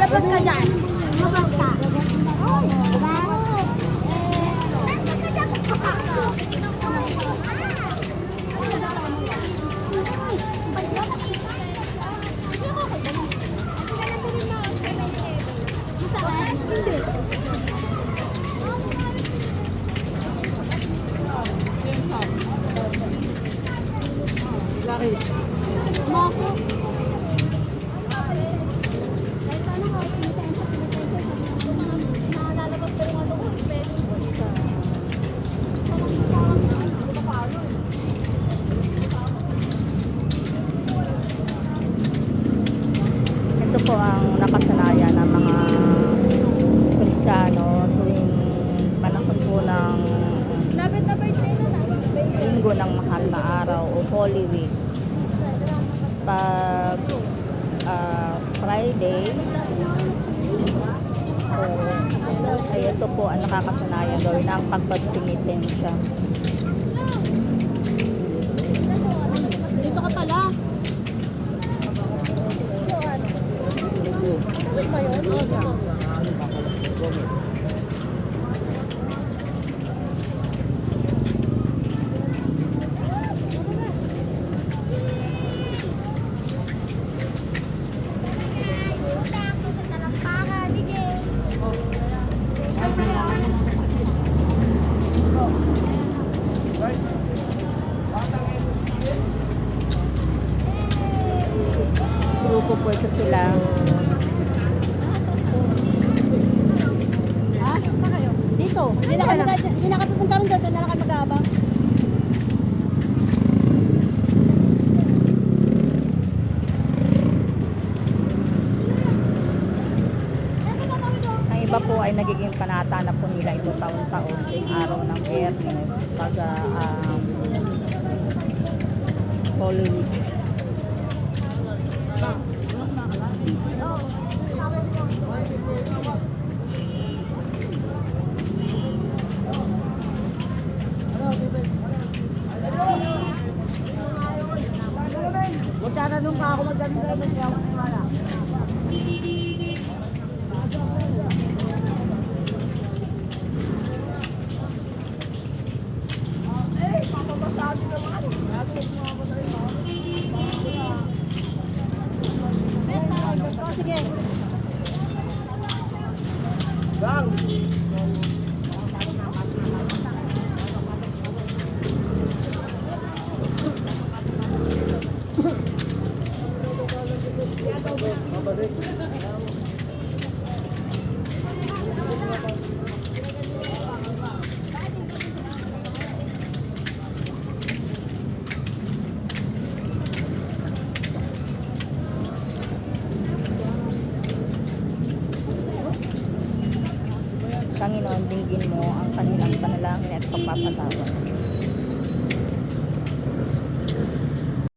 Labas ka dyan. Labas ka. Diba? Laki. Mako. Ito po ang nakasanayan ng mga Kristiyano tuwing panahon po ng Lapit na birthday na na. linggo ng mahal na araw o Holy Week. Pag Friday, ay ito po ang nakakasanayan gawin ang pagbagtingi-tensya. Dito ka pala. Ano ba yun? Grupo po ito sila. Ha? Saan kayo? Dito. Hindi na kami pupunta rin doon. Doon na lang kami mag-aabang. Ang iba po ay nagiging panata na po nila ito taon-taon yung araw ng Biyernes pag Holy Week. Magtatanong ka ako magdami na naman siya. Wala. Papapasado naman. Sige. Bang! Panginoon, dinggin mo ang kanilang panalangin at pagpapatawa.